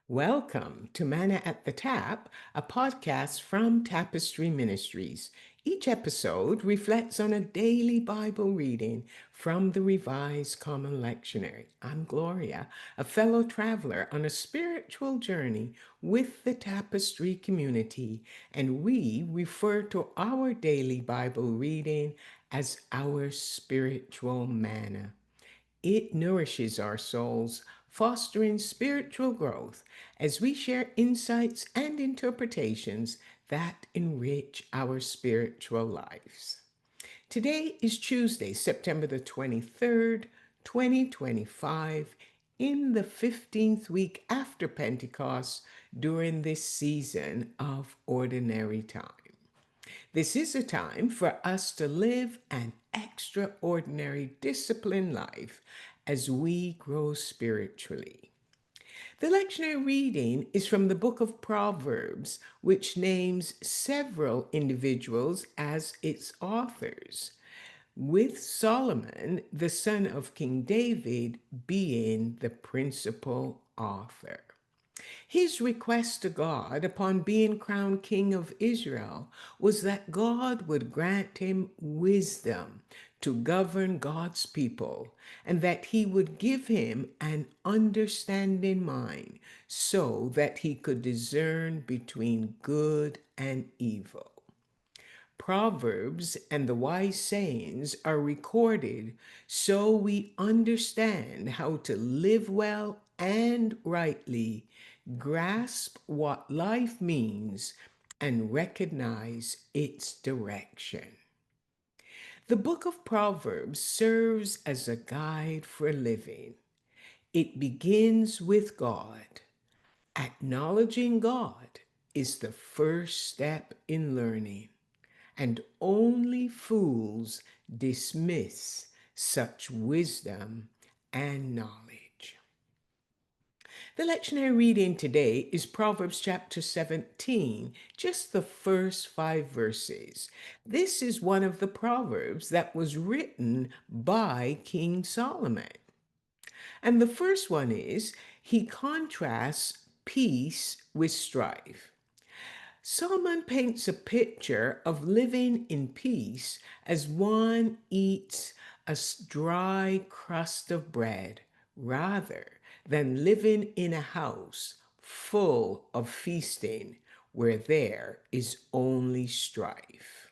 Welcome to Manna at the Tap, a podcast from Tapestry Ministries. Each episode reflects on a daily Bible reading from the Revised Common Lectionary. I'm Gloria, a fellow traveler on a spiritual journey with the Tapestry community, and we refer to our daily Bible reading as our spiritual manna. It nourishes our souls, fostering spiritual growth as we share insights and interpretations that enrich our spiritual lives. Today is Tuesday, September the 23rd, 2025, in the 15th week after Pentecost during this season of ordinary time. This is a time for us to live an extraordinary disciplined life as we grow spiritually. The lectionary reading is from the book of Proverbs, which names several individuals as its authors, with Solomon, the son of King David, being the principal author. His request to God upon being crowned king of Israel was that God would grant him wisdom to govern God's people and that he would give him an understanding mind so that he could discern between good and evil. Proverbs and the wise sayings are recorded so we understand how to live well and rightly, grasp what life means, and recognize its direction. The book of Proverbs serves as a guide for living. It begins with God. Acknowledging God is the first step in learning, and only fools dismiss such wisdom and knowledge. The lectionary reading today is Proverbs chapter 17, just the first 5 verses. This is one of the Proverbs that was written by King Solomon. And the first one is, he contrasts peace with strife. Solomon paints a picture of living in peace as one eats a dry crust of bread rather than living in a house full of feasting where there is only strife.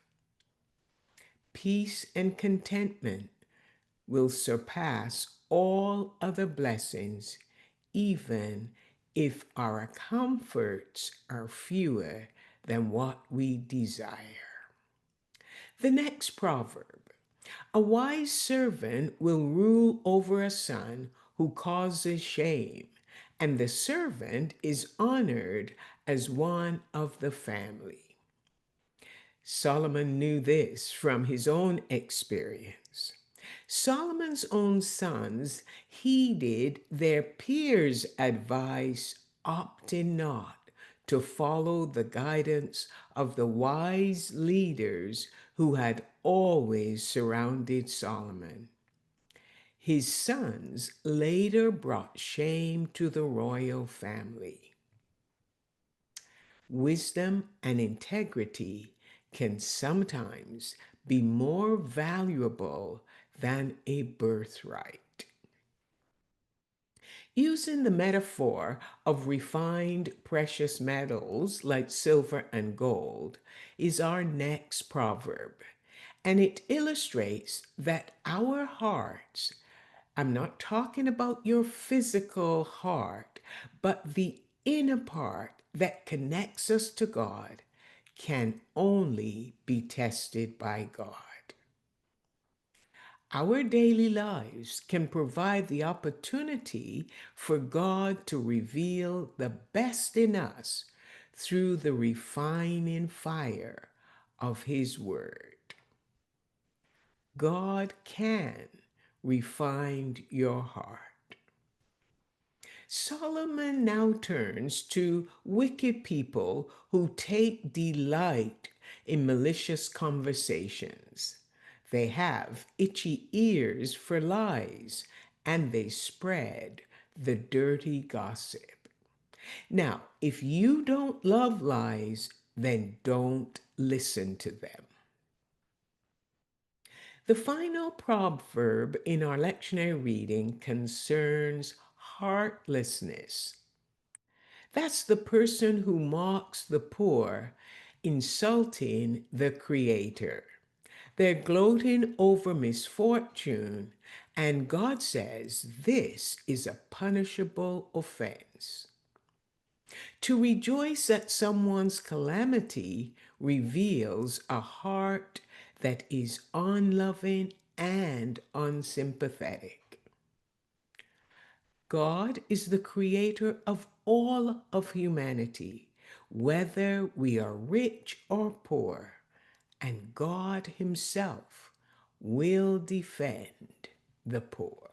Peace and contentment will surpass all other blessings, even if our comforts are fewer than what we desire. The next proverb: a wise servant will rule over a son who causes shame, and the servant is honored as one of the family. Solomon knew this from his own experience. Solomon's own sons heeded their peers' advice, opting not to follow the guidance of the wise leaders who had always surrounded Solomon. His sons later brought shame to the royal family. Wisdom and integrity can sometimes be more valuable than a birthright. Using the metaphor of refined precious metals like silver and gold is our next proverb, and it illustrates that our hearts, I'm not talking about your physical heart, but the inner part that connects us to God, can only be tested by God. Our daily lives can provide the opportunity for God to reveal the best in us through the refining fire of His Word. God can refine your heart. Solomon now turns to wicked people who take delight in malicious conversations. They have itchy ears for lies, and they spread the dirty gossip. Now, if you don't love lies, then don't listen to them. The final proverb in our lectionary reading concerns heartlessness. That's the person who mocks the poor, insulting the Creator. They're gloating over misfortune, and God says this is a punishable offense. To rejoice at someone's calamity reveals a heart that is unloving and unsympathetic. God is the creator of all of humanity, whether we are rich or poor, and God Himself will defend the poor.